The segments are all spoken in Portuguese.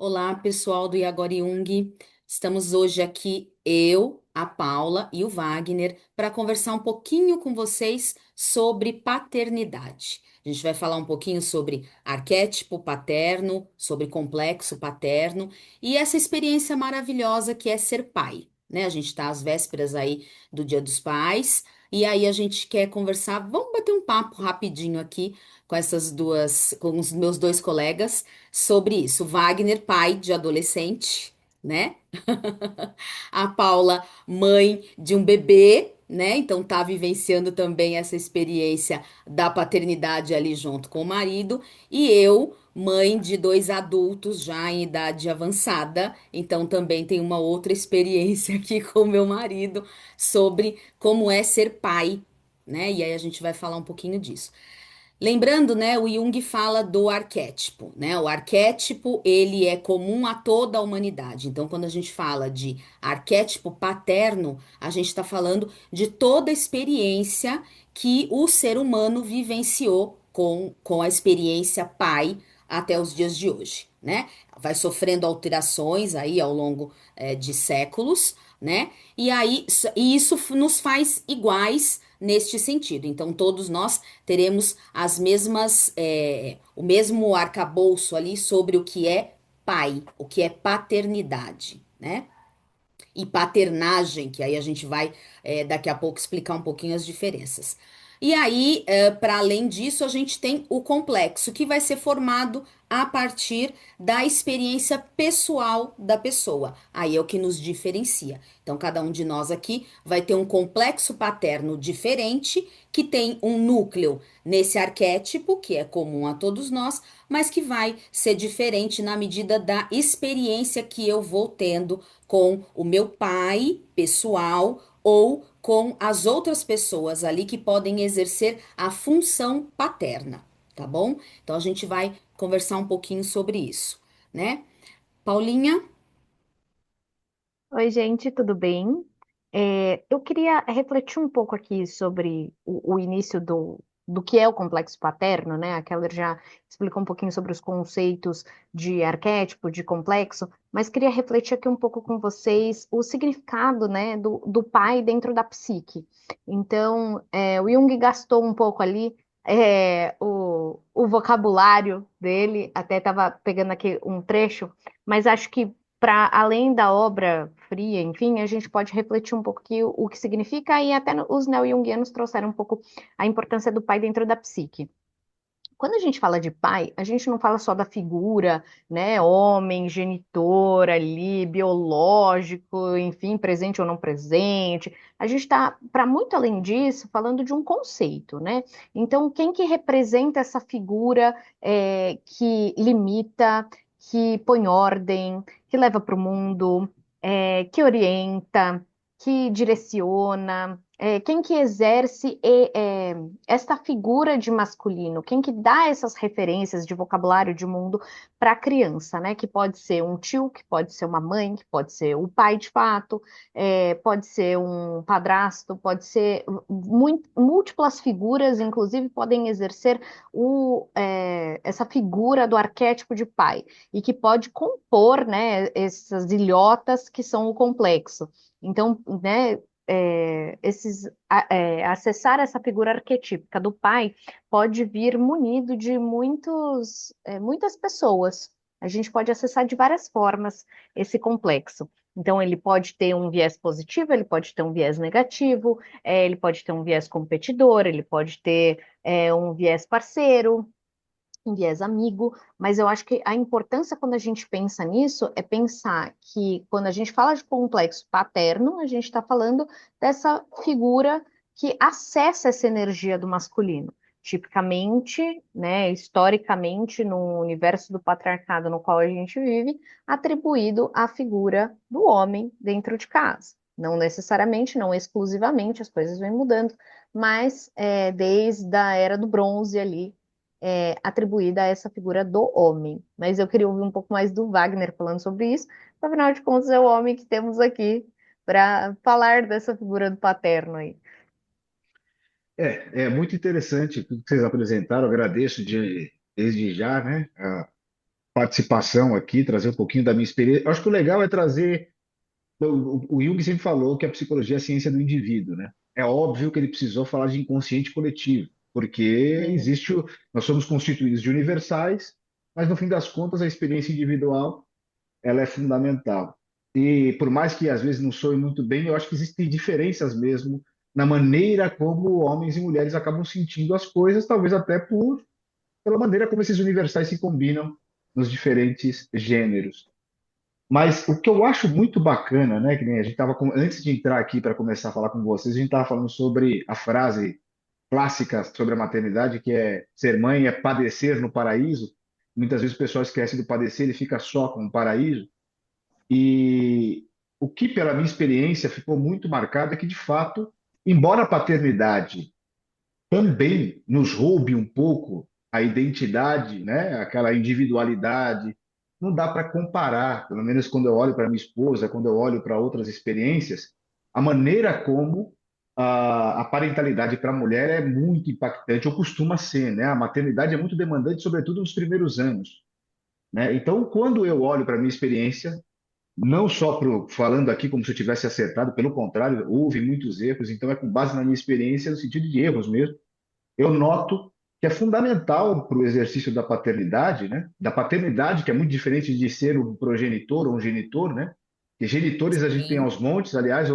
Olá, pessoal do Iagora Jung. Estamos hoje aqui, eu, a Paula e o Wagner, para conversar um pouquinho com vocês sobre paternidade. A gente vai falar um pouquinho sobre arquétipo paterno, sobre complexo paterno e essa experiência maravilhosa que é ser pai, né? A gente está às vésperas aí do Dia dos Pais e aí a gente quer conversar. Vamos bater um papo rapidinho aqui com essas duas, com os meus dois colegas sobre isso. Wagner, pai de adolescente, né? A Paula, mãe de um bebê, né? Então tá vivenciando também essa experiência da paternidade ali junto com o marido. E eu, mãe de dois adultos já em idade avançada, então também tenho uma outra experiência aqui com o meu marido sobre como é ser pai, né? E aí a gente vai falar um pouquinho disso. Lembrando, né, o Jung fala do arquétipo, né? O arquétipo, ele é comum a toda a humanidade. Então, quando a gente fala de arquétipo paterno, a gente está falando de toda a experiência que o ser humano vivenciou com a experiência pai até os dias de hoje, né? Vai sofrendo alterações aí ao longo de séculos, né? E aí, e isso nos faz iguais neste sentido. Então, todos nós teremos as mesmas, o mesmo arcabouço ali sobre o que é pai, o que é paternidade, né? E paternagem, que aí a gente vai daqui a pouco explicar um pouquinho as diferenças. E aí, para além disso, a gente tem o complexo, que vai ser formado a partir da experiência pessoal da pessoa. Aí é o que nos diferencia. Então, cada um de nós aqui vai ter um complexo paterno diferente, que tem um núcleo nesse arquétipo, que é comum a todos nós, mas que vai ser diferente na medida da experiência que eu vou tendo com o meu pai pessoal ou com as outras pessoas ali que podem exercer a função paterna, tá bom? Então a gente vai conversar um pouquinho sobre isso, né? Paulinha? Oi, gente, tudo bem? Eu queria refletir um pouco aqui sobre o início do que é o complexo paterno, né? A Keller já explicou um pouquinho sobre os conceitos de arquétipo, de complexo, mas queria refletir aqui um pouco com vocês o significado, né, do pai dentro da psique. Então, o Jung gastou um pouco ali o vocabulário dele, até estava pegando aqui um trecho, mas acho que para além da obra fria, enfim, a gente pode refletir um pouco o que significa, e até os neo-jungianos trouxeram um pouco a importância do pai dentro da psique. Quando a gente fala de pai, a gente não fala só da figura, né, homem, genitor ali, biológico, enfim, presente ou não presente. A gente está, para muito além disso, falando de um conceito, né? Então, quem que representa essa figura que limita, que põe ordem, que leva para o mundo, que orienta, que direciona, quem que exerce esta figura de masculino, quem que dá essas referências de vocabulário de mundo para a criança, né? Que pode ser um tio, que pode ser uma mãe, que pode ser o pai de fato, pode ser um padrasto, pode ser múltiplas figuras, inclusive podem exercer essa figura do arquétipo de pai e que pode compor, né, essas ilhotas que são o complexo. Então, né, acessar essa figura arquetípica do pai pode vir munido de muitas pessoas. A gente pode acessar de várias formas esse complexo. Então, ele pode ter um viés positivo, ele pode ter um viés negativo, ele pode ter um viés competidor, ele pode ter um viés parceiro, um viés amigo, mas eu acho que a importância quando a gente pensa nisso é pensar que quando a gente fala de complexo paterno, a gente está falando dessa figura que acessa essa energia do masculino. Tipicamente, né, historicamente, no universo do patriarcado no qual a gente vive, atribuído à figura do homem dentro de casa. Não necessariamente, não exclusivamente, as coisas vêm mudando, mas desde a era do bronze ali, atribuída a essa figura do homem. Mas eu queria ouvir um pouco mais do Wagner falando sobre isso, afinal de contas é o homem que temos aqui para falar dessa figura do paterno aí. É muito interessante o que vocês apresentaram, agradeço desde já, né, participação aqui, trazer um pouquinho da minha experiência. Eu acho que o legal é trazer. O Jung sempre falou que a psicologia é a ciência do indivíduo, né? É óbvio que ele precisou falar de inconsciente coletivo, porque Uhum. nós somos constituídos de universais, mas no fim das contas a experiência individual ela é fundamental. E por mais que às vezes não soe muito bem, eu acho que existem diferenças mesmo na maneira como homens e mulheres acabam sentindo as coisas, talvez até pela maneira como esses universais se combinam nos diferentes gêneros. Mas o que eu acho muito bacana, né, que nem a gente estava antes de entrar aqui para começar a falar com vocês, a gente estava falando sobre a frase clássica sobre a maternidade, que é ser mãe é padecer no paraíso. Muitas vezes o pessoal esquece do padecer e fica só com o paraíso. E o que, pela minha experiência, ficou muito marcado é que, de fato, embora a paternidade também nos roube um pouco a identidade, né? Aquela individualidade. Não dá para comparar, pelo menos quando eu olho para minha esposa, quando eu olho para outras experiências, a maneira como a parentalidade para a mulher é muito impactante, ou costuma ser, né? A maternidade é muito demandante, sobretudo nos primeiros anos, né? Então, quando eu olho para a minha experiência, não só falando aqui como se eu tivesse acertado, pelo contrário, houve muitos erros, então é com base na minha experiência, no sentido de erros mesmo, eu noto que é fundamental para o exercício da paternidade, né? Da paternidade, que é muito diferente de ser um progenitor ou um genitor, né? Que genitores a gente tem Sim. aos montes, aliás,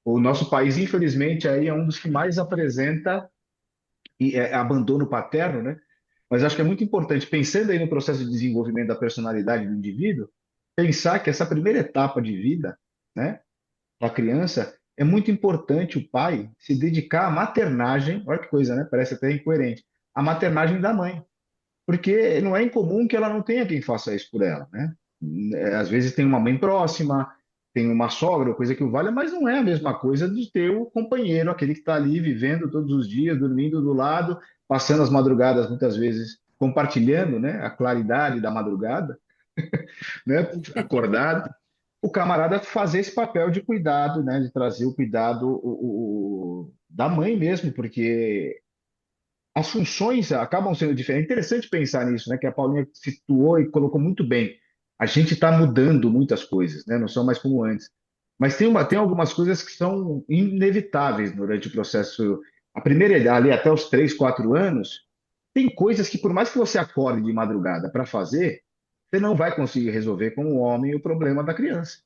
o nosso país, infelizmente, aí é um dos que mais apresenta abandono paterno, né? Mas acho que é muito importante, pensando aí no processo de desenvolvimento da personalidade do indivíduo, pensar que essa primeira etapa de vida, né, da criança, é muito importante o pai se dedicar à maternagem, olha que coisa, né? Parece até incoerente, à maternagem da mãe, porque não é incomum que ela não tenha quem faça isso por ela, né? Às vezes tem uma mãe próxima, tem uma sogra, ou coisa que o valha, mas não é a mesma coisa de ter o companheiro, aquele que está ali vivendo todos os dias, dormindo do lado, passando as madrugadas muitas vezes compartilhando, né, a claridade da madrugada, né, acordado, o camarada fazer esse papel de cuidado, né, de trazer o cuidado da mãe mesmo, porque as funções acabam sendo diferentes. É interessante pensar nisso, né, que a Paulinha situou e colocou muito bem. A gente está mudando muitas coisas, né, não são mais como antes. Mas tem algumas coisas que são inevitáveis durante o processo. A primeira idade, ali até os 3, 4 anos, tem coisas que, por mais que você acorde de madrugada para fazer, você não vai conseguir resolver com o homem o problema da criança.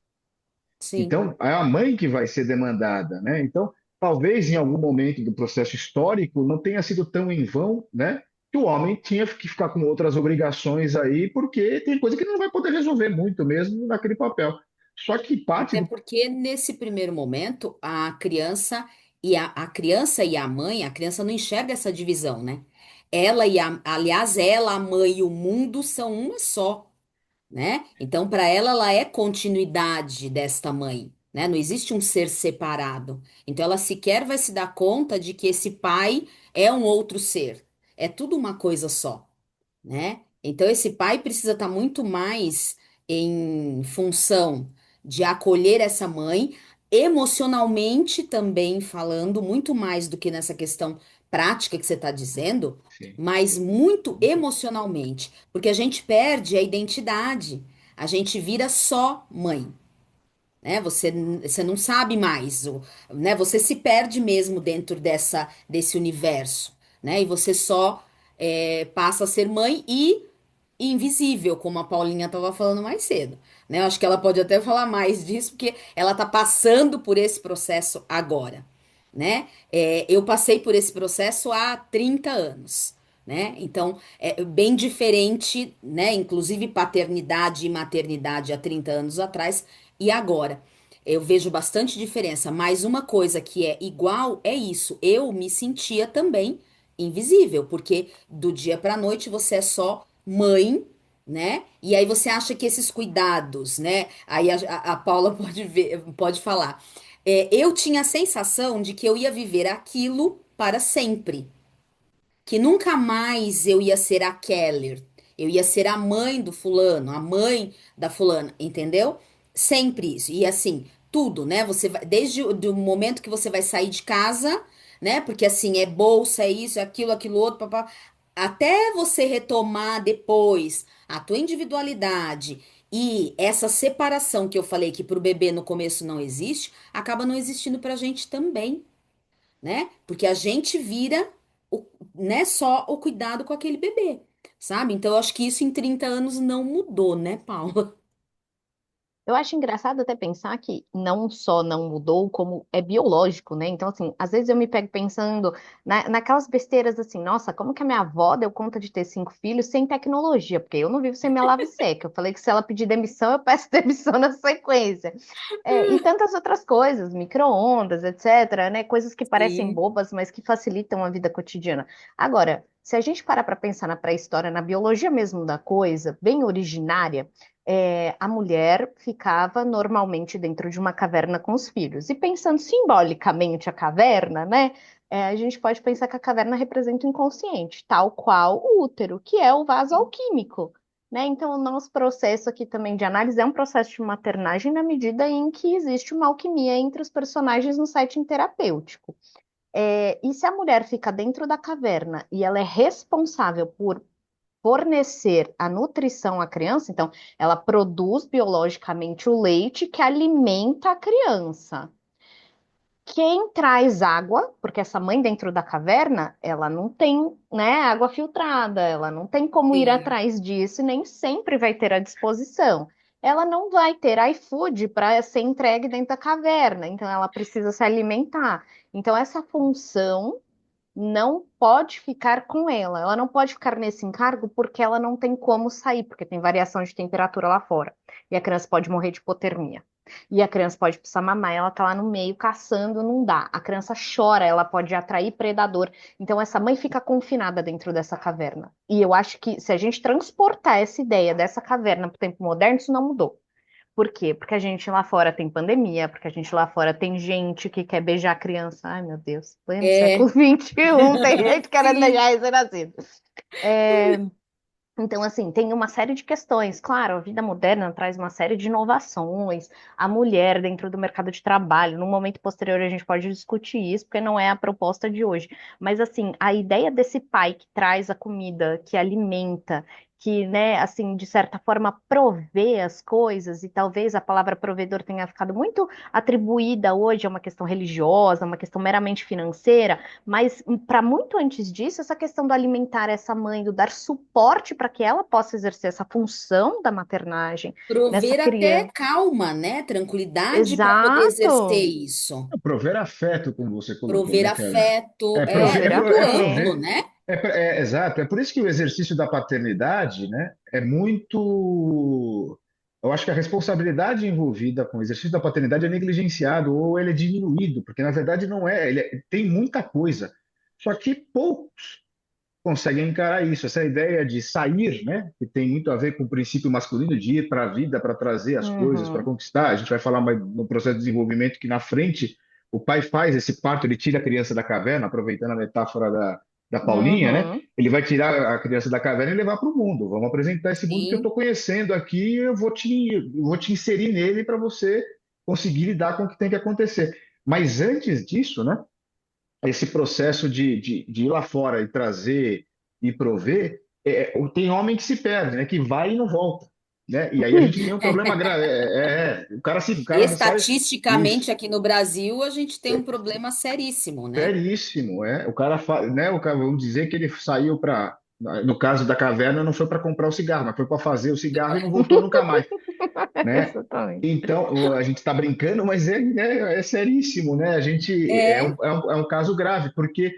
Sim. Então, é a mãe que vai ser demandada, né? Então, talvez em algum momento do processo histórico não tenha sido tão em vão, né? Que o homem tinha que ficar com outras obrigações aí, porque tem coisa que não vai poder resolver muito mesmo naquele papel. Só que parte Até do. porque nesse primeiro momento a criança e a mãe, a criança não enxerga essa divisão, né? Aliás, ela, a mãe e o mundo são uma só, né? Então, para ela, ela é continuidade desta mãe, né? Não existe um ser separado. Então, ela sequer vai se dar conta de que esse pai é um outro ser. É tudo uma coisa só, né? Então, esse pai precisa estar muito mais em função de acolher essa mãe, emocionalmente também falando, muito mais do que nessa questão prática que você está dizendo, Sim, mas muito emocionalmente, porque a gente perde a identidade, a gente vira só mãe. Né? Você não sabe mais, né? Você se perde mesmo dentro desse universo, né? E você só passa a ser mãe e invisível, como a Paulinha estava falando mais cedo, né? Eu acho que ela pode até falar mais disso, porque ela está passando por esse processo agora, né? Eu passei por esse processo há 30 anos. Né? Então, é bem diferente, né? Inclusive paternidade e maternidade há 30 anos atrás e agora. Eu vejo bastante diferença, mas uma coisa que é igual é isso. Eu me sentia também invisível, porque do dia para a noite você é só mãe, né? E aí você acha que esses cuidados, né? Aí a Paula pode ver, pode falar. Eu tinha a sensação de que eu ia viver aquilo para sempre, que nunca mais eu ia ser a Keller, eu ia ser a mãe do fulano, a mãe da fulana, entendeu? Sempre isso. E assim, tudo, né? Você vai, desde o momento que você vai sair de casa, né? Porque assim, é bolsa, é isso, é aquilo, aquilo outro, papá. até você retomar depois a tua individualidade e essa separação que eu falei que para o bebê no começo não existe, acaba não existindo para a gente também, né? Porque a gente vira o, né, só o cuidado com aquele bebê, sabe? Então eu acho que isso em 30 anos não mudou, né, Paula? Eu acho engraçado até pensar que não só não mudou, como é biológico, né? Então, assim, às vezes eu me pego pensando naquelas besteiras assim, nossa, como que a minha avó deu conta de ter 5 filhos sem tecnologia? Porque eu não vivo sem minha lave seca. Eu falei que se ela pedir demissão, eu peço demissão na sequência. E tantas outras coisas, micro-ondas, etc., né? Coisas que parecem Sim. bobas, mas que facilitam a vida cotidiana. Agora, se a gente parar para pensar na pré-história, na biologia mesmo da coisa, bem originária, a mulher ficava normalmente dentro de uma caverna com os filhos. E pensando simbolicamente a caverna, né? A gente pode pensar que a caverna representa o inconsciente, tal qual o útero, que é o vaso alquímico. Né? Então, o nosso processo aqui também de análise é um processo de maternagem na medida em que existe uma alquimia entre os personagens no setting terapêutico. E se a mulher fica dentro da caverna e ela é responsável por fornecer a nutrição à criança, então ela produz biologicamente o leite que alimenta a criança. Quem traz água, porque essa mãe dentro da caverna, ela não tem, né, água filtrada, ela não tem como ir Sim. atrás disso e nem sempre vai ter à disposição. Ela não vai ter iFood para ser entregue dentro da caverna, então ela precisa se alimentar. Então essa função não pode ficar com ela. Ela não pode ficar nesse encargo porque ela não tem como sair, porque tem variação de temperatura lá fora. E a criança pode morrer de hipotermia. E a criança pode precisar mamar, ela tá lá no meio caçando, não dá. A criança chora, ela pode atrair predador. Então essa mãe fica confinada dentro dessa caverna. E eu acho que se a gente transportar essa ideia dessa caverna para o tempo moderno, isso não mudou. Por quê? Porque a gente lá fora tem pandemia, porque a gente lá fora tem gente que quer beijar a criança. Ai, meu Deus, pleno século É, XXI, tem gente querendo sim. beijar recém-nascido. É, então, assim, tem uma série de questões. Claro, a vida moderna traz uma série de inovações. A mulher dentro do mercado de trabalho, no momento posterior a gente pode discutir isso, porque não é a proposta de hoje. Mas, assim, a ideia desse pai que traz a comida, que alimenta, que, né, assim, de certa forma provê as coisas, e talvez a palavra provedor tenha ficado muito atribuída hoje a uma questão religiosa, uma questão meramente financeira, mas para muito antes disso, essa questão do alimentar essa mãe, do dar suporte para que ela possa exercer essa função da maternagem nessa Prover até criança. calma, né? Tranquilidade para poder exercer Exato. isso. Prover afeto, como você colocou, Prover né, Carla? afeto, É é prover, Prover muito é afeto. amplo, prover, né? exato. É por isso que o exercício da paternidade, né, é muito. Eu acho que a responsabilidade envolvida com o exercício da paternidade é negligenciado ou ele é diminuído, porque na verdade não é. Tem muita coisa. Só que poucos conseguem encarar isso. Essa ideia de sair, né, que tem muito a ver com o princípio masculino de ir para a vida, para trazer as coisas, para Uhum, conquistar. A gente vai falar mais no processo de desenvolvimento que na frente o pai faz esse parto, ele tira a criança da caverna, aproveitando a metáfora da Paulinha, né? uhum, Ele vai tirar a criança da caverna e levar para o mundo. Vamos apresentar esse mundo que eu Sim. estou conhecendo aqui, eu vou te inserir nele para você conseguir lidar com o que tem que acontecer. Mas antes disso, né? Esse processo de ir lá fora e trazer e prover, tem homem que se perde, né? Que vai e não volta, né? E aí a gente tem um problema grave. O cara sai Estatisticamente, isso, aqui no Brasil, a gente tem um problema seríssimo, né? seríssimo, é. Né? Vamos dizer que ele saiu para, no caso da caverna, não foi para comprar o cigarro, mas foi para fazer o cigarro e não voltou nunca mais, né? exatamente. Então, a gente está brincando, mas é seríssimo, né? A gente É, é um caso grave, porque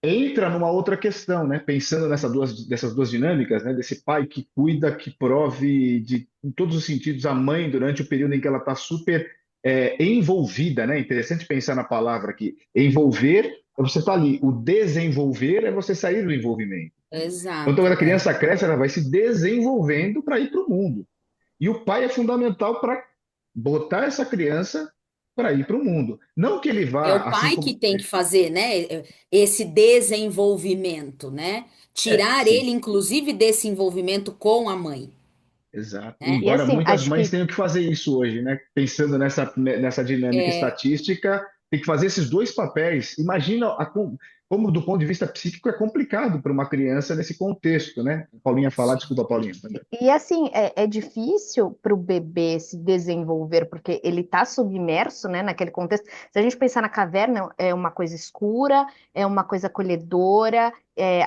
entra numa outra questão, né? Pensando dessas duas dinâmicas, né? Desse pai que cuida, que prove em todos os sentidos a mãe durante o período em que ela está super envolvida, né? Interessante pensar na palavra aqui. Envolver é você estar ali. O desenvolver é você sair do envolvimento. Então, quando exato. a criança cresce, ela vai se desenvolvendo para ir para o mundo. E o pai é fundamental para botar essa criança para ir para o mundo. Não que ele É vá, o assim pai que como. tem que fazer, né? Esse desenvolvimento, né? Tirar Sim. ele, inclusive, desse envolvimento com a mãe, Exato. né? E Embora assim, muitas acho mães que tenham que fazer isso hoje, né? Pensando nessa dinâmica É, estatística, tem que fazer esses dois papéis. Imagina como do ponto de vista psíquico é complicado para uma criança nesse contexto, né? Paulinha falar, desculpa, Paulinha. E assim, é difícil para o bebê se desenvolver, porque ele está submerso, né, naquele contexto. Se a gente pensar na caverna, é uma coisa escura, é uma coisa acolhedora,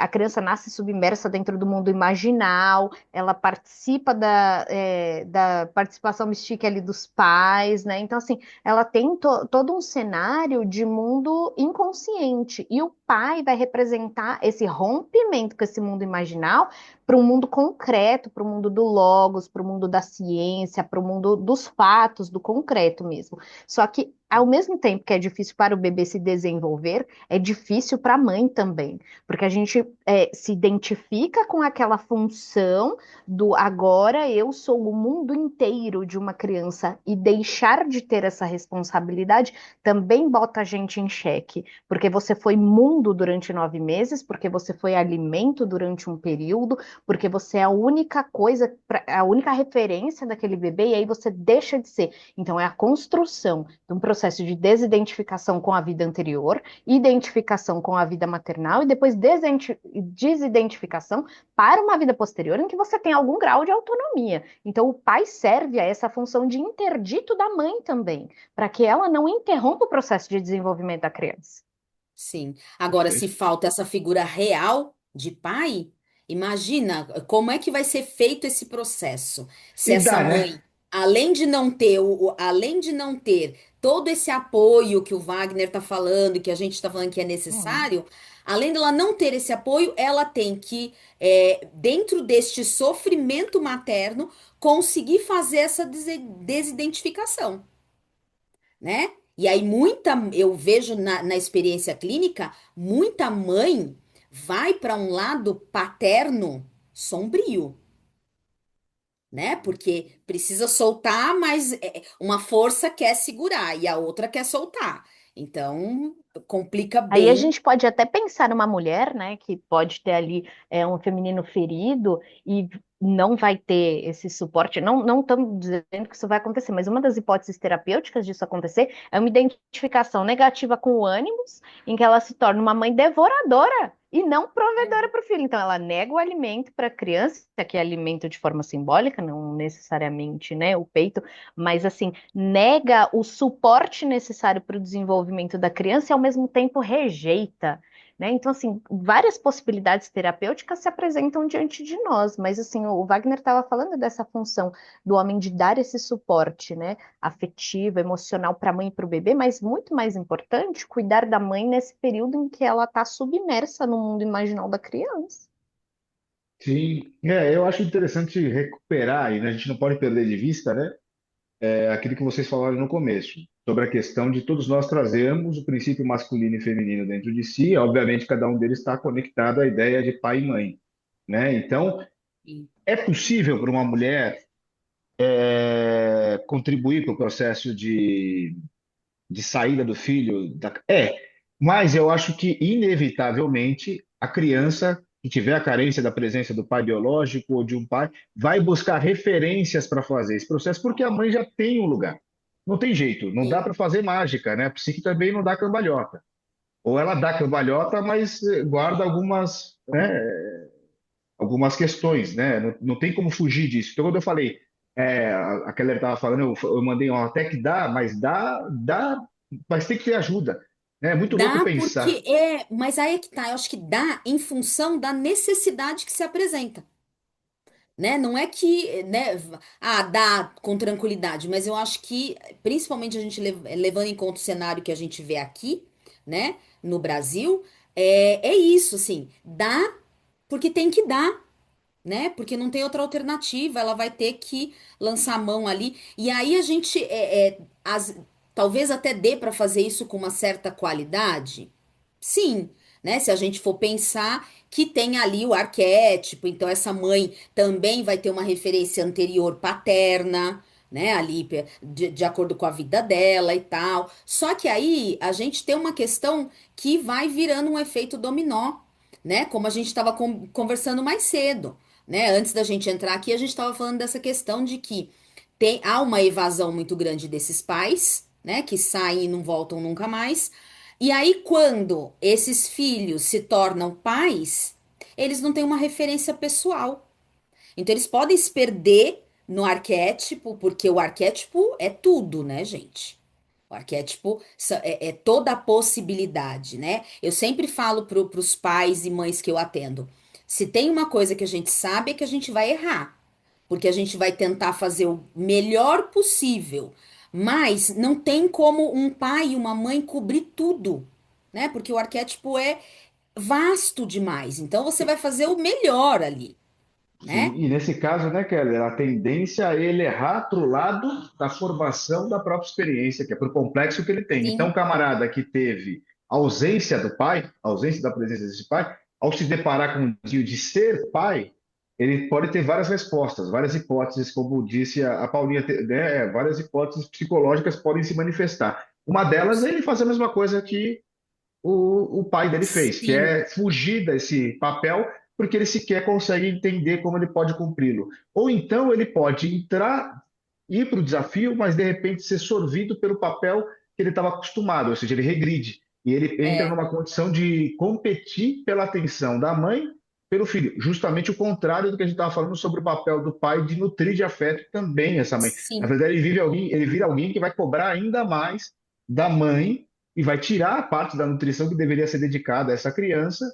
a criança nasce submersa dentro do mundo imaginal, ela participa da participação mística ali dos pais, né? Então, assim, ela tem todo um cenário de mundo inconsciente, e o pai vai representar esse rompimento com esse mundo imaginal para um mundo concreto, para o mundo do logos, para o mundo da ciência, para o mundo dos fatos, do concreto mesmo. Só que, ao mesmo tempo que é difícil para o bebê se desenvolver, é difícil para a mãe também, porque a gente se identifica com aquela função do agora eu sou o mundo inteiro de uma criança e deixar de ter essa responsabilidade também bota a gente em xeque, porque você foi mundo durante 9 meses, porque você foi alimento durante um período, porque você é a única coisa, a única referência daquele bebê, e aí você deixa de ser. Então, é a construção de um processo de desidentificação com a vida anterior, identificação com a vida maternal e depois desidentificação para uma vida posterior em que você tem algum grau de autonomia. Então, o pai serve a essa função de interdito da mãe também, para que ela não interrompa o processo de desenvolvimento da criança. Sim. Agora, se falta essa figura real de pai, imagina como é que vai ser feito esse processo. Se E essa dá, né? mãe, além de não ter além de não ter todo esse apoio que o Wagner está falando, que a gente está falando que é Hum. necessário, além dela não ter esse apoio, ela tem que, dentro deste sofrimento materno, conseguir fazer essa desidentificação, né? E aí eu vejo na experiência clínica, muita mãe vai para um lado paterno sombrio, né? Porque precisa soltar, mas uma força quer segurar e a outra quer soltar. Então, complica Aí a bem. gente pode até pensar numa mulher, né, que pode ter ali um feminino ferido e não vai ter esse suporte. Não estamos dizendo que isso vai acontecer, mas uma das hipóteses terapêuticas disso acontecer é uma identificação negativa com o ânimos, em que ela se torna uma mãe devoradora e não provedora para o filho. Então, ela nega o alimento para a criança, que é alimento de forma simbólica, não necessariamente, né, o peito, mas assim nega o suporte necessário para o desenvolvimento da criança e, ao mesmo tempo, rejeita. Né? Então, assim, várias possibilidades terapêuticas se apresentam diante de nós, mas, assim, o Wagner estava falando dessa função do homem de dar esse suporte, né, afetivo, emocional para a mãe e para o bebê, mas muito mais importante, cuidar da mãe nesse período em que ela está submersa no mundo imaginal da criança. Sim, eu acho interessante recuperar, e né, a gente não pode perder de vista, né, aquilo que vocês falaram no começo, sobre a questão de todos nós trazermos o princípio masculino e feminino dentro de si, obviamente cada um deles está conectado à ideia de pai e mãe, né? Então, é possível para uma mulher contribuir para o processo de saída do filho? Mas eu acho que, inevitavelmente, a criança que tiver a carência da presença do pai biológico ou de um pai, vai buscar referências para fazer esse processo, porque a mãe já tem um lugar. Não tem jeito, não dá Sim. para fazer mágica, né? A psique também não dá cambalhota. Ou ela dá cambalhota, mas guarda algumas questões, né? Não tem como fugir disso. Então, quando eu falei, a Keller estava falando, eu mandei ó, até que dá, mas mas tem que ter ajuda. Né? É muito louco Dá pensar. porque mas aí é que tá, eu acho que dá em função da necessidade que se apresenta. Né? Não é que, né, dá com tranquilidade, mas eu acho que, principalmente a gente levando em conta o cenário que a gente vê aqui, né, no Brasil, é isso, assim, dá porque tem que dar, né? Porque não tem outra alternativa, ela vai ter que lançar a mão ali. E aí a gente, talvez até dê para fazer isso com uma certa qualidade. Sim, né? Se a gente for pensar que tem ali o arquétipo, então essa mãe também vai ter uma referência anterior paterna, né? Ali, de acordo com a vida dela e tal. Só que aí a gente tem uma questão que vai virando um efeito dominó, né? Como a gente estava conversando mais cedo, né? Antes da gente entrar aqui, a gente estava falando dessa questão de que há uma evasão muito grande desses pais, né? Que saem e não voltam nunca mais. E aí, quando esses filhos se tornam pais, eles não têm uma referência pessoal. Então, eles podem se perder no arquétipo, porque o arquétipo é tudo, né, gente? O arquétipo é toda a possibilidade, né? Eu sempre falo para os pais e mães que eu atendo: se tem uma coisa que a gente sabe é que a gente vai errar, porque a gente vai tentar fazer o melhor possível, mas não tem como um pai e uma mãe cobrir tudo, né? Porque o arquétipo é vasto demais, então você vai fazer o melhor ali, Sim, né? e nesse caso, né, Keller, a tendência é ele errar para o lado da formação da própria experiência, que é por complexo que ele tem. Então, o Sim, camarada que teve ausência do pai, ausência da presença desse pai, ao se deparar com o desafio de ser pai, ele pode ter várias respostas, várias hipóteses, como disse a Paulinha, né, várias hipóteses psicológicas podem se manifestar. Uma delas é ele fazer a mesma coisa que o pai dele fez, que sim, é fugir desse papel porque ele sequer consegue entender como ele pode cumpri-lo. Ou então ele pode entrar, ir para o desafio, mas de repente ser sorvido pelo papel que ele estava acostumado, ou seja, ele regride. E ele entra é, numa condição de competir pela atenção da mãe pelo filho. Justamente o contrário do que a gente estava falando sobre o papel do pai de nutrir de afeto também essa mãe. Na sim, verdade, ele vira alguém que vai cobrar ainda mais da mãe e vai tirar a parte da nutrição que deveria ser dedicada a essa criança,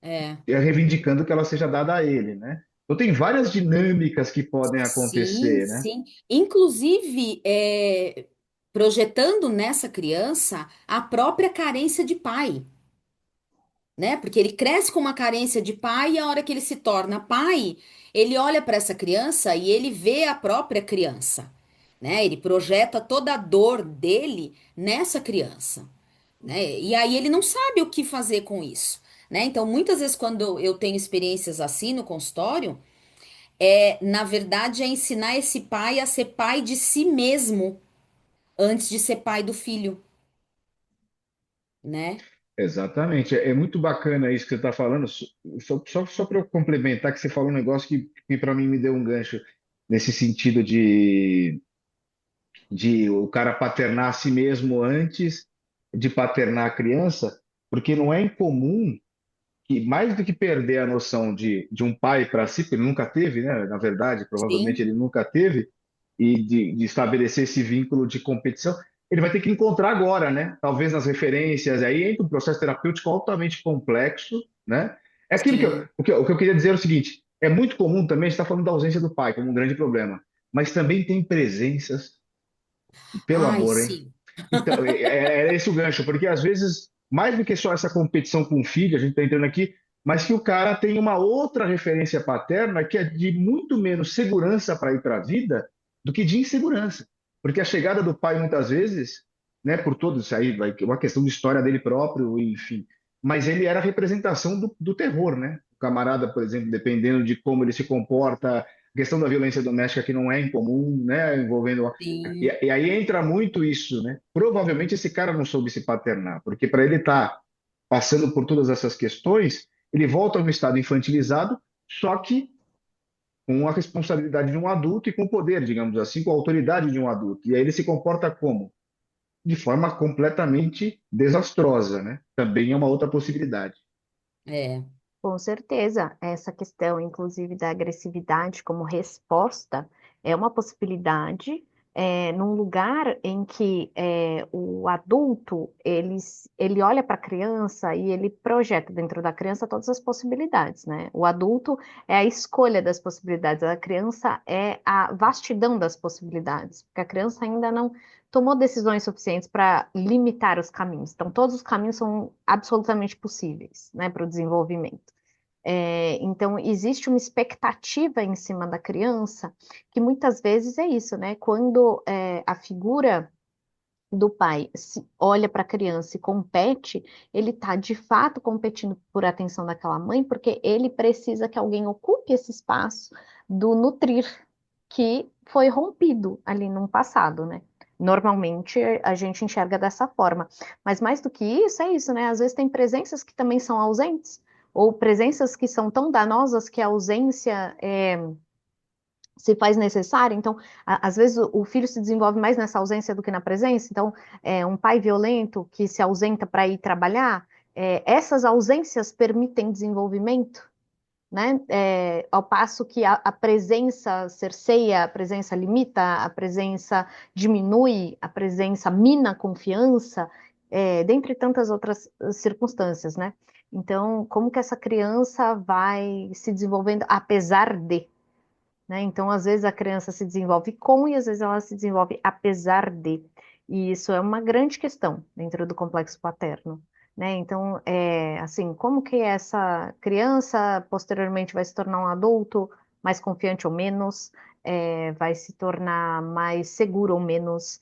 é, reivindicando que ela seja dada a ele, né? Então tem várias dinâmicas que podem sim, acontecer, né? sim. Inclusive, projetando nessa criança a própria carência de pai, né? Porque ele cresce com uma carência de pai e a hora que ele se torna pai, ele olha para essa criança e ele vê a própria criança, né? Ele projeta toda a dor dele nessa criança, né? E aí ele não sabe o que fazer com isso, né? Então, muitas vezes quando eu tenho experiências assim no consultório, na verdade, é ensinar esse pai a ser pai de si mesmo antes de ser pai do filho, né? Exatamente. É muito bacana isso que você está falando. Só para eu complementar, que você falou um negócio que para mim me deu um gancho nesse sentido de o cara paternar a si mesmo antes de paternar a criança, porque não é incomum que mais do que perder a noção de um pai para si, porque ele nunca teve, né? Na verdade, provavelmente Sim, ele nunca teve, e de estabelecer esse vínculo de competição, ele vai ter que encontrar agora, né? Talvez nas referências, aí entra um processo terapêutico altamente complexo, né? É aquilo sim. o que eu queria dizer é o seguinte: é muito comum também, a gente está falando da ausência do pai como um grande problema, mas também tem presenças, pelo Ai, amor, hein? sim. Então, é esse o gancho, porque às vezes, mais do que só essa competição com o filho, a gente está entrando aqui, mas que o cara tem uma outra referência paterna que é de muito menos segurança para ir para a vida do que de insegurança. Porque a chegada do pai, muitas vezes, né, por tudo isso aí, vai uma questão de história dele próprio, enfim, mas ele era a representação do terror, né? O camarada, por exemplo, dependendo de como ele se comporta, a questão da violência doméstica que não é incomum, né, envolvendo Sim. e aí entra muito isso, né? Provavelmente esse cara não soube se paternar, porque para ele estar passando por todas essas questões, ele volta a um estado infantilizado, só que com a responsabilidade de um adulto e com o poder, digamos assim, com a autoridade de um adulto. E aí ele se comporta como? De forma completamente desastrosa, né? Também é uma outra possibilidade. É, Com certeza, essa questão, inclusive, da agressividade como resposta, é uma possibilidade num lugar em que o adulto ele olha para a criança e ele projeta dentro da criança todas as possibilidades, né? O adulto é a escolha das possibilidades, a criança é a vastidão das possibilidades, porque a criança ainda não tomou decisões suficientes para limitar os caminhos. Então, todos os caminhos são absolutamente possíveis, né, para o desenvolvimento. Então, existe uma expectativa em cima da criança, que muitas vezes é isso, né? Quando a figura do pai olha para a criança e compete, ele está de fato competindo por atenção daquela mãe, porque ele precisa que alguém ocupe esse espaço do nutrir, que foi rompido ali no passado, né? Normalmente a gente enxerga dessa forma. Mas mais do que isso, é isso, né? Às vezes tem presenças que também são ausentes, ou presenças que são tão danosas que a ausência se faz necessário. Então, às vezes o filho se desenvolve mais nessa ausência do que na presença. Então, um pai violento que se ausenta para ir trabalhar, essas ausências permitem desenvolvimento, né? Ao passo que a presença cerceia, a presença limita, a presença diminui, a presença mina a confiança, dentre tantas outras circunstâncias, né? Então, como que essa criança vai se desenvolvendo apesar de, né? Então, às vezes a criança se desenvolve com e às vezes ela se desenvolve apesar de. E isso é uma grande questão dentro do complexo paterno, né? Então, assim, como que essa criança posteriormente vai se tornar um adulto mais confiante ou menos, vai se tornar mais seguro ou menos,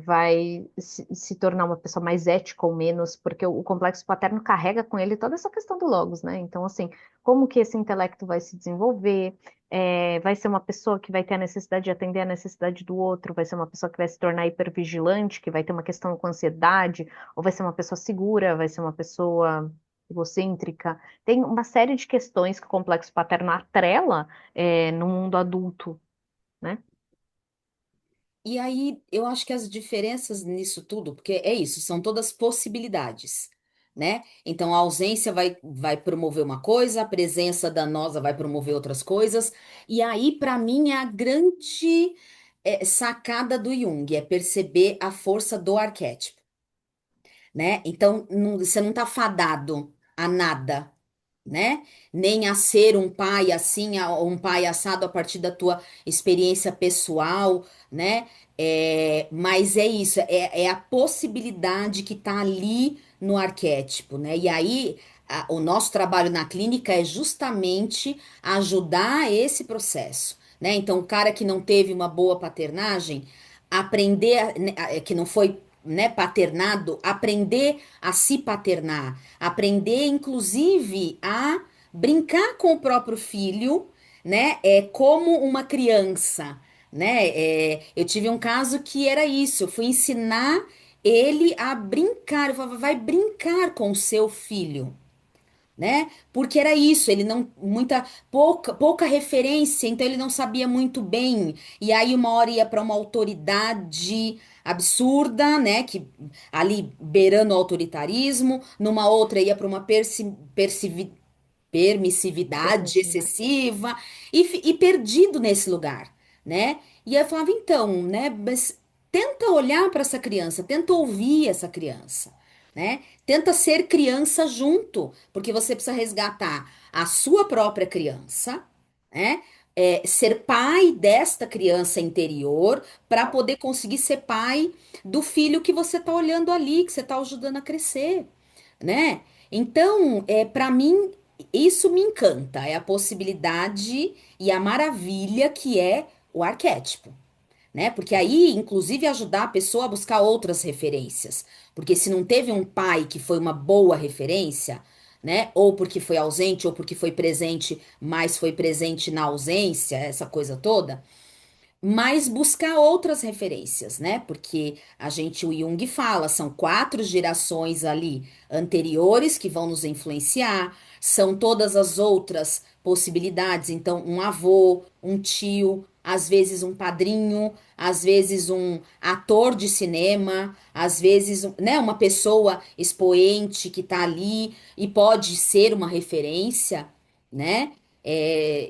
vai se tornar uma pessoa mais ética ou menos, porque o complexo paterno carrega com ele toda essa questão do logos, né? Então, assim, como que esse intelecto vai se desenvolver? Vai ser uma pessoa que vai ter a necessidade de atender a necessidade do outro, vai ser uma pessoa que vai se tornar hipervigilante, que vai ter uma questão com ansiedade, ou vai ser uma pessoa segura, vai ser uma pessoa egocêntrica. Tem uma série de questões que o complexo paterno atrela, no mundo adulto, né? E aí, eu acho que as diferenças nisso tudo, porque é isso, são todas possibilidades, né? Então, a ausência vai promover uma coisa, a presença danosa vai promover outras coisas. E aí, para mim, é a grande sacada do Jung, é perceber a força do arquétipo, né? Então, você não tá fadado a nada, né? Nem a ser um pai assim, um pai assado a partir da tua experiência pessoal, né? Mas é isso, é a possibilidade que tá ali no arquétipo, né? E aí, o nosso trabalho na clínica é justamente ajudar esse processo, né? Então, o cara que não teve uma boa paternagem, aprender, né, que não foi, né, paternado, aprender a se paternar, aprender inclusive a brincar com o próprio filho, né, como uma criança, né? Eu tive um caso que era isso, eu fui ensinar ele a brincar, eu falava, vai brincar com o seu filho, né? Porque era isso, ele não pouca referência, então ele não sabia muito bem. E aí uma hora ia para uma autoridade absurda, né, que ali beirando o autoritarismo, numa outra ia para uma permissividade Permissividade. excessiva e perdido nesse lugar, né? E aí eu falava, então, né, mas tenta olhar para essa criança, tenta ouvir essa criança, né? Tenta ser criança junto, porque você precisa resgatar a sua própria criança, né? Ser pai desta criança interior para poder conseguir ser pai do filho que você está olhando ali, que você está ajudando a crescer, né? Então, para mim, isso me encanta, é a possibilidade e a maravilha que é o arquétipo, né? Porque aí, inclusive, ajudar a pessoa a buscar outras referências. Porque se não teve um pai que foi uma boa referência, né? Ou porque foi ausente, ou porque foi presente, mas foi presente na ausência, essa coisa toda, mas buscar outras referências, né? Porque o Jung fala, são 4 gerações ali anteriores que vão nos influenciar, são todas as outras possibilidades, então um avô, um tio, às vezes um padrinho, às vezes um ator de cinema, às vezes, né, uma pessoa expoente que tá ali e pode ser uma referência, né?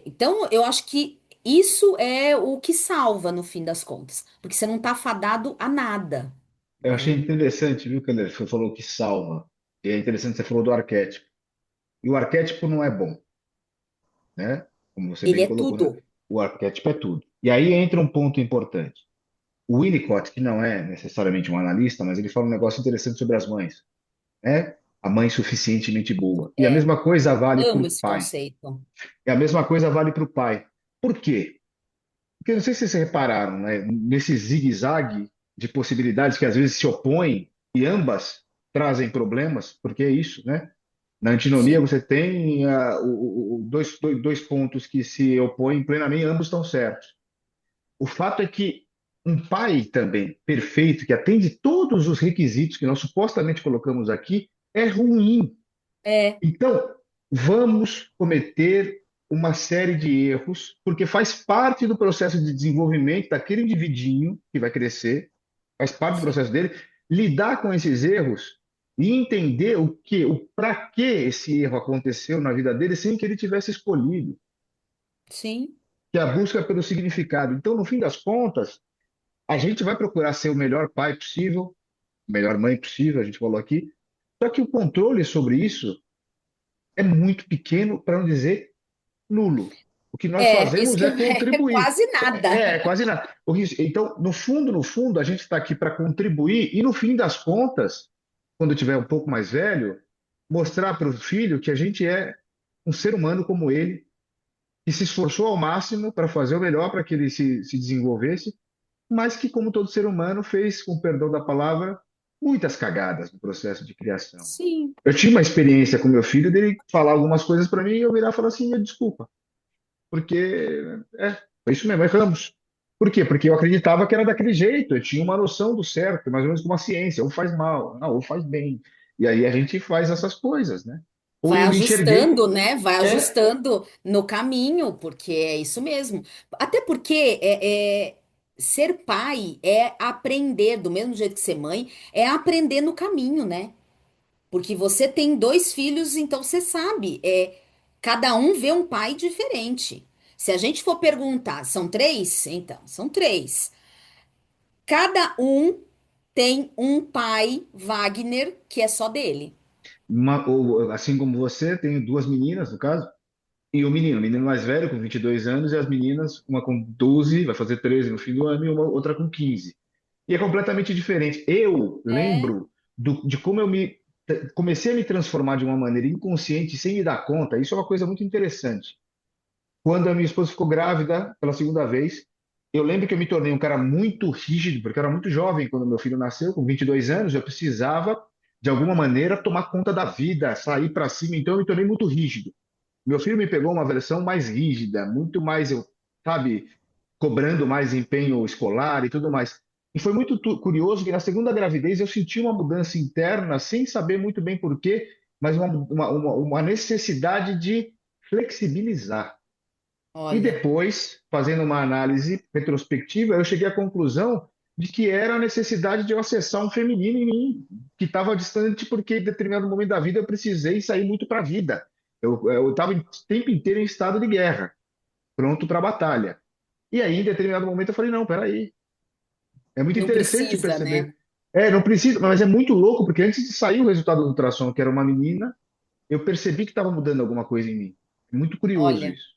Então, eu acho que isso é o que salva no fim das contas, porque você não tá fadado a nada, Eu achei né? interessante, viu, Candelê? Você falou que salva. E é interessante, você falou do arquétipo. E o arquétipo não é bom, né? Como você Ele bem é colocou, né? tudo. O arquétipo é tudo. E aí entra um ponto importante. O Winnicott, que não é necessariamente um analista, mas ele fala um negócio interessante sobre as mães, né? A mãe suficientemente boa. E a É, mesma coisa vale para amo o esse pai. conceito. E a mesma coisa vale para o pai. Por quê? Porque não sei se vocês repararam, né? Nesse zigue-zague de possibilidades que às vezes se opõem e ambas trazem problemas, porque é isso, né? Na antinomia Sim. você tem dois pontos que se opõem plenamente, ambos estão certos. O fato é que um pai também perfeito, que atende todos os requisitos que nós supostamente colocamos aqui, é ruim. É, Então, vamos cometer uma série de erros, porque faz parte do processo de desenvolvimento daquele individinho que vai crescer, faz parte do Sim, processo dele, lidar com esses erros e entender o para que esse erro aconteceu na vida dele sem que ele tivesse escolhido, sim, que é a busca pelo significado. Então, no fim das contas, a gente vai procurar ser o melhor pai possível, a melhor mãe possível, a gente falou aqui, só que o controle sobre isso é muito pequeno, para não dizer nulo. O que nós isso fazemos que é é contribuir. quase nada. Quase nada. Então, no fundo, a gente está aqui para contribuir e, no fim das contas, quando eu tiver um pouco mais velho, mostrar para o filho que a gente é um ser humano como ele, que se esforçou ao máximo para fazer o melhor para que ele se desenvolvesse, mas que, como todo ser humano, fez, com perdão da palavra, muitas cagadas no processo de criação. Sim, Eu tinha uma experiência com meu filho dele falar algumas coisas para mim e eu virar e falar assim: desculpa, porque foi isso mesmo, erramos. Por quê? Porque eu acreditava que era daquele jeito, eu tinha uma noção do certo, mais ou menos como a ciência, ou faz mal, não, ou faz bem. E aí a gente faz essas coisas, né? Ou vai eu me enxerguei, ajustando, né? Vai é, ajustando no caminho, porque é isso mesmo. Até porque ser pai é aprender, do mesmo jeito que ser mãe, é aprender no caminho, né? Porque você tem dois filhos, então você sabe, cada um vê um pai diferente. Se a gente for perguntar, são três? Então, são três. Cada um tem um pai, Wagner, que é só dele. assim como você, tenho duas meninas, no caso, e o menino mais velho, com 22 anos, e as meninas, uma com 12, vai fazer 13 no fim do ano, e uma outra com 15. E é completamente diferente. Eu É. lembro de como comecei a me transformar de uma maneira inconsciente, sem me dar conta. Isso é uma coisa muito interessante. Quando a minha esposa ficou grávida pela segunda vez, eu lembro que eu me tornei um cara muito rígido, porque eu era muito jovem quando meu filho nasceu, com 22 anos, eu precisava, de alguma maneira, tomar conta da vida, sair para cima, então eu me tornei muito rígido. Meu filho me pegou uma versão mais rígida, muito mais, sabe, cobrando mais empenho escolar e tudo mais. E foi muito curioso que na segunda gravidez eu senti uma mudança interna, sem saber muito bem por quê, mas uma necessidade de flexibilizar. E Olha, depois, fazendo uma análise retrospectiva, eu cheguei à conclusão de que era a necessidade de eu acessar um feminino em mim, que estava distante porque em determinado momento da vida eu precisei sair muito para a vida. Eu estava o tempo inteiro em estado de guerra, pronto para a batalha. E aí, em determinado momento, eu falei, não, peraí, é muito não interessante precisa, né? perceber. Não precisa, mas é muito louco, porque antes de sair o resultado do ultrassom, que era uma menina, eu percebi que estava mudando alguma coisa em mim. É muito curioso Olha, isso.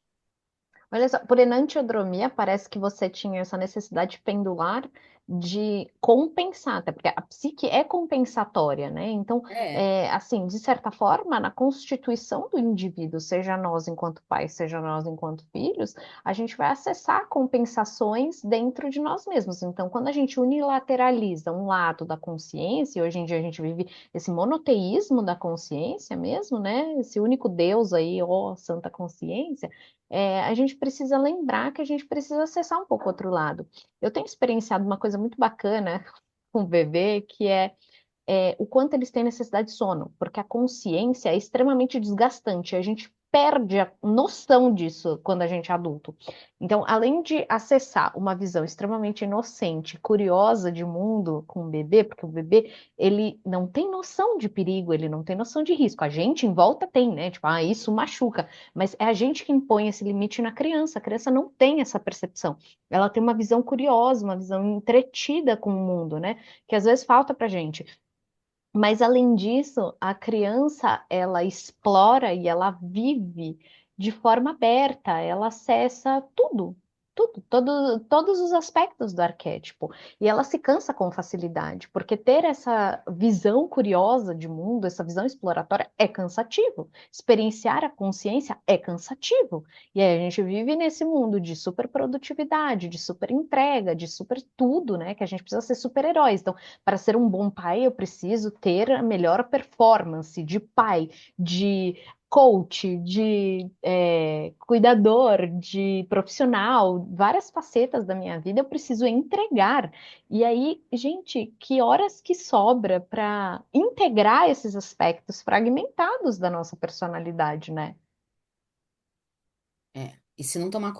Olha só, por enantiodromia, parece que você tinha essa necessidade pendular de compensar, até porque a psique é compensatória, né? Então, é. assim, de certa forma, na constituição do indivíduo, seja nós enquanto pais, seja nós enquanto filhos, a gente vai acessar compensações dentro de nós mesmos. Então, quando a gente unilateraliza um lado da consciência, e hoje em dia a gente vive esse monoteísmo da consciência mesmo, né? Esse único Deus aí, ó, Santa Consciência, a gente precisa lembrar que a gente precisa acessar um pouco outro lado. Eu tenho experienciado uma coisa muito bacana com o bebê, que o quanto eles têm necessidade de sono, porque a consciência é extremamente desgastante, a gente perde a noção disso quando a gente é adulto. Então, além de acessar uma visão extremamente inocente, curiosa de mundo com o bebê, porque o bebê, ele não tem noção de perigo, ele não tem noção de risco. A gente em volta tem, né? Tipo, isso machuca, mas é a gente que impõe esse limite na criança. A criança não tem essa percepção. Ela tem uma visão curiosa, uma visão entretida com o mundo, né? Que às vezes falta pra gente. Mas além disso, a criança ela explora e ela vive de forma aberta, ela acessa todos os aspectos do arquétipo. E ela se cansa com facilidade, porque ter essa visão curiosa de mundo, essa visão exploratória é cansativo. Experienciar a consciência é cansativo. E aí a gente vive nesse mundo de superprodutividade, de super entrega, de super tudo, né? Que a gente precisa ser super-heróis. Então, para ser um bom pai, eu preciso ter a melhor performance de pai, de coach, de cuidador, de profissional, várias facetas da minha vida eu preciso entregar. E aí, gente, que horas que sobra para integrar esses aspectos fragmentados da nossa personalidade, né? É. E se não tomar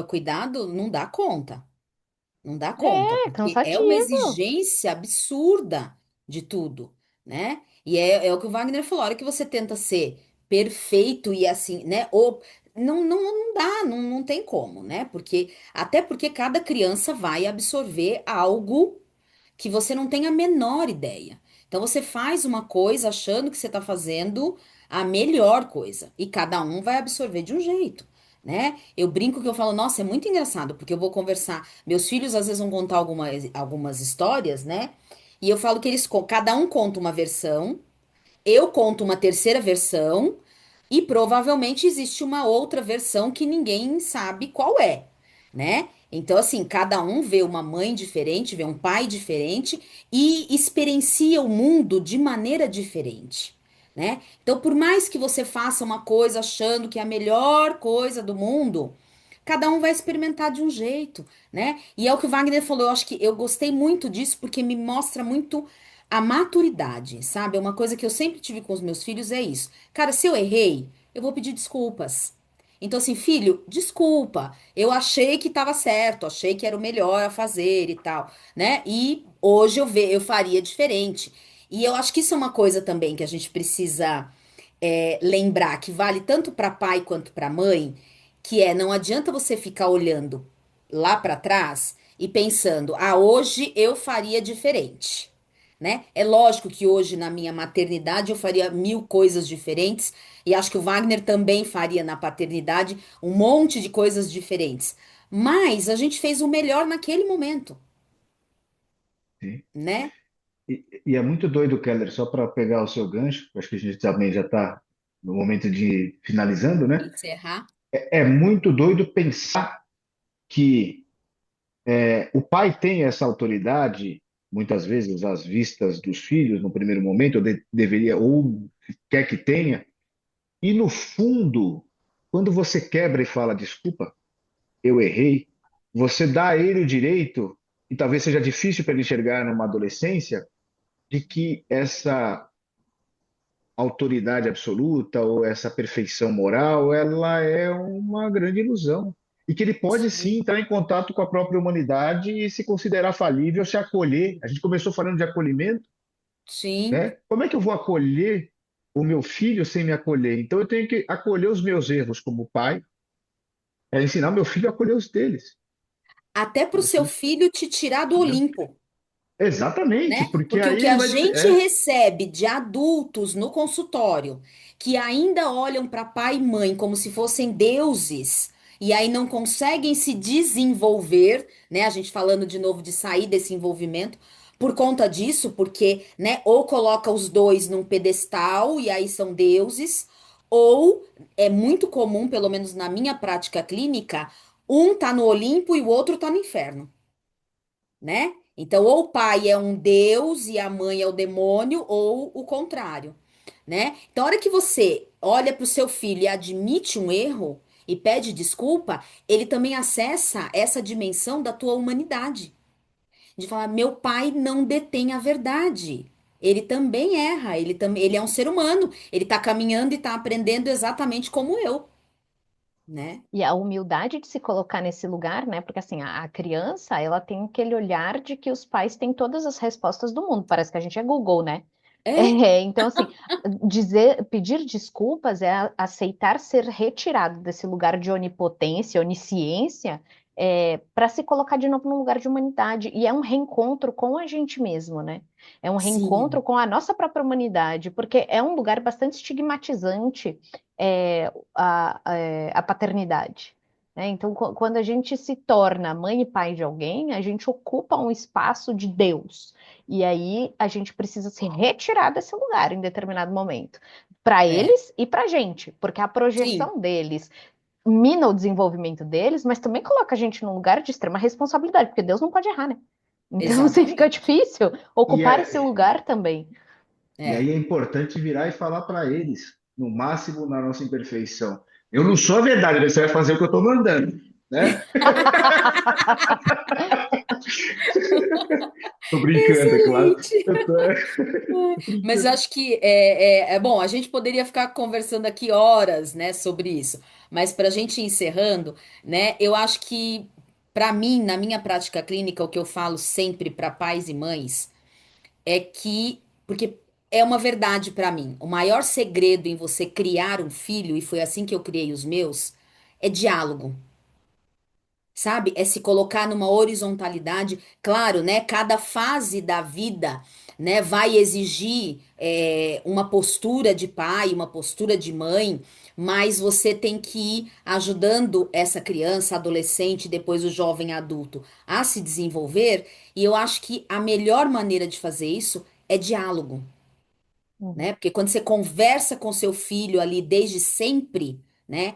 cuidado, não dá conta. Não dá conta, É, porque é uma cansativo. exigência absurda de tudo, né? E é o que o Wagner falou, a hora que você tenta ser perfeito e assim, né? Ou não dá, não tem como, né? Até porque cada criança vai absorver algo que você não tem a menor ideia. Então você faz uma coisa achando que você está fazendo a melhor coisa e cada um vai absorver de um jeito, né? Eu brinco que eu falo, nossa, é muito engraçado porque eu vou conversar. Meus filhos às vezes vão contar algumas histórias, né? E eu falo que cada um conta uma versão, eu conto uma terceira versão e provavelmente existe uma outra versão que ninguém sabe qual é, né? Então, assim, cada um vê uma mãe diferente, vê um pai diferente e experiencia o mundo de maneira diferente, né? Então, por mais que você faça uma coisa achando que é a melhor coisa do mundo, cada um vai experimentar de um jeito, né? E é o que o Wagner falou, eu acho que eu gostei muito disso porque me mostra muito a maturidade, sabe? É uma coisa que eu sempre tive com os meus filhos é isso. Cara, se eu errei, eu vou pedir desculpas. Então, assim, filho, desculpa. Eu achei que estava certo, achei que era o melhor a fazer e tal, né? E hoje eu faria diferente. E eu acho que isso é uma coisa também que a gente precisa lembrar que vale tanto para pai quanto para mãe, que não adianta você ficar olhando lá para trás e pensando, ah, hoje eu faria diferente, né? É lógico que hoje na minha maternidade eu faria mil coisas diferentes e acho que o Wagner também faria na paternidade um monte de coisas diferentes. Mas a gente fez o melhor naquele momento, Sim. né? E é muito doido, Keller, só para pegar o seu gancho, acho que a gente também já está no momento de finalizando, né? Encerrar. É muito doido pensar que o pai tem essa autoridade, muitas vezes às vistas dos filhos, no primeiro momento, ou deveria, ou quer que tenha, e no fundo, quando você quebra e fala, desculpa, eu errei, você dá a ele o direito, e talvez seja difícil para ele enxergar numa adolescência, de que essa autoridade absoluta ou essa perfeição moral, ela é uma grande ilusão. E que ele pode sim Sim, entrar em contato com a própria humanidade e se considerar falível, se acolher. A gente começou falando de acolhimento, sim, né? Como é que eu vou acolher o meu filho sem me acolher? Então eu tenho que acolher os meus erros como pai, ensinar meu filho a acolher os deles. até para o seu Assim, filho te tirar do entendeu? Olimpo. Exatamente, Né? porque Porque o aí que ele a vai. gente recebe de adultos no consultório, que ainda olham para pai e mãe como se fossem deuses, e aí não conseguem se desenvolver, né? A gente falando de novo de sair desse envolvimento, por conta disso, porque, né, ou coloca os dois num pedestal e aí são deuses, ou é muito comum, pelo menos na minha prática clínica, um tá no Olimpo e o outro tá no inferno, né? Então, ou o pai é um deus e a mãe é o demônio, ou o contrário, né? Então, a hora que você olha para o seu filho e admite um erro e pede desculpa, ele também acessa essa dimensão da tua humanidade, de falar, meu pai não detém a verdade. Ele também erra, ele é um ser humano, ele está caminhando e está aprendendo exatamente como eu, né? E a humildade de se colocar nesse lugar, né? Porque assim, a criança, ela tem aquele olhar de que os pais têm todas as respostas do mundo. Parece que a gente é Google, né? É, É, então, assim, pedir desculpas é aceitar ser retirado desse lugar de onipotência, onisciência, para se colocar de novo num lugar de humanidade. E é um reencontro com a gente mesmo, né? É um reencontro sim, com a nossa própria humanidade, porque é um lugar bastante estigmatizante, a paternidade. Né? Então, quando a gente se torna mãe e pai de alguém, a gente ocupa um espaço de Deus. E aí a gente precisa se retirar desse lugar em determinado momento, para é, eles e para a gente, porque a sim, projeção deles mina o desenvolvimento deles, mas também coloca a gente num lugar de extrema responsabilidade, porque Deus não pode errar, né? Então, assim, fica exatamente. difícil E, ocupar esse é, lugar também. e É. aí é importante virar e falar para eles, no máximo na nossa imperfeição. Eu não sou a verdade, mas você vai fazer o que eu estou mandando, né? Tô brincando, é claro. Excelente! Eu tô, tô Mas eu brincando. acho que é bom, a gente poderia ficar conversando aqui horas, né, sobre isso. Mas para a gente ir encerrando, né, eu acho que, para mim, na minha prática clínica, o que eu falo sempre para pais e mães é que, porque é uma verdade para mim, o maior segredo em você criar um filho, e foi assim que eu criei os meus, é diálogo. Sabe? É se colocar numa horizontalidade. Claro, né? Cada fase da vida, né, vai exigir uma postura de pai, uma postura de mãe, mas você tem que ir ajudando essa criança, adolescente, depois o jovem adulto a se desenvolver. E eu acho que a melhor maneira de fazer isso é diálogo, Uhum. né? Porque quando você conversa com seu filho ali desde sempre, né?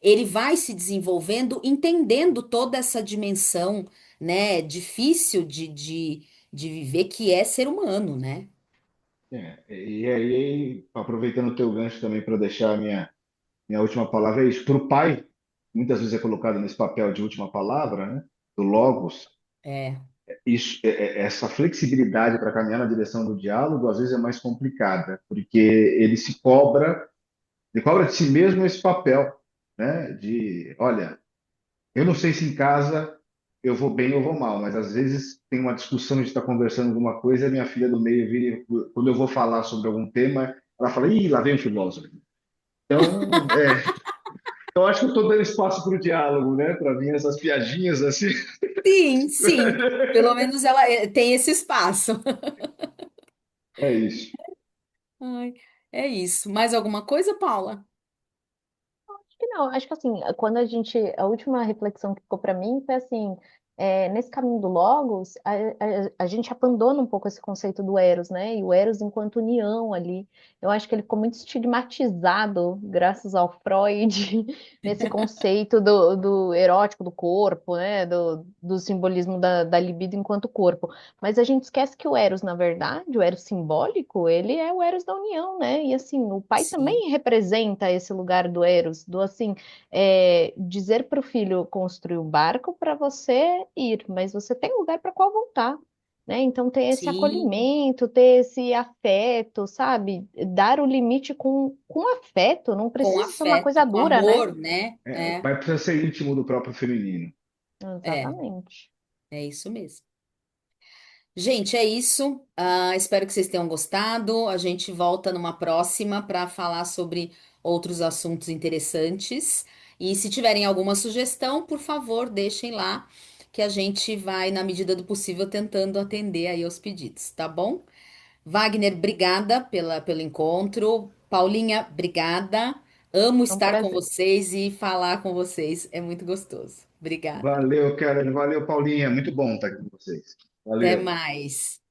Ele vai se desenvolvendo, entendendo toda essa dimensão, né? Difícil de viver que é ser humano, né? E aí, aproveitando o teu gancho também para deixar a minha última palavra, é isso. Para o pai, muitas vezes é colocado nesse papel de última palavra, né? Do logos. É, Isso, essa flexibilidade para caminhar na direção do diálogo, às vezes é mais complicada, porque ele cobra de si mesmo esse papel, né? De, olha, eu não sei se em casa eu vou bem ou vou mal, mas às vezes tem uma discussão, a gente está conversando alguma coisa, e a minha filha do meio vira, quando eu vou falar sobre algum tema, ela fala, ih, lá vem o filósofo. Então, eu acho que eu estou dando espaço para o diálogo, né? Para vir essas piadinhas assim. sim, sim. Pelo menos ela tem esse espaço. É isso. Ai, é isso. Mais alguma coisa, Paula? Acho que não, acho que assim, quando a última reflexão que ficou para mim foi assim, nesse caminho do Logos, a gente abandona um pouco esse conceito do Eros, né? E o Eros enquanto união ali, eu acho que ele ficou muito estigmatizado, graças ao Freud, nesse conceito do erótico do corpo, né? Do simbolismo da libido enquanto corpo. Mas a gente esquece que o Eros, na verdade, o Eros simbólico, ele é o Eros da união, né? E assim, o pai Sim, também representa esse lugar do Eros, do assim, dizer para o filho construir o barco para você ir, mas você tem lugar para qual voltar. Né? Então, ter esse sim. acolhimento, ter esse afeto, sabe? Dar o limite com afeto, não Com precisa ser uma afeto, coisa com dura, né? amor, né? O pai precisa ser íntimo do próprio feminino. É, Exatamente. é isso mesmo. Gente, é isso. Espero que vocês tenham gostado. A gente volta numa próxima para falar sobre outros assuntos interessantes. E se tiverem alguma sugestão, por favor, deixem lá que a gente vai, na medida do possível, tentando atender aí aos pedidos, tá bom? Wagner, obrigada pelo encontro. Paulinha, obrigada. Amo É um estar com prazer. vocês e falar com vocês. É muito gostoso. Obrigada. Valeu, Kellen. Valeu, Paulinha. Muito bom estar aqui com vocês. Até Valeu. mais.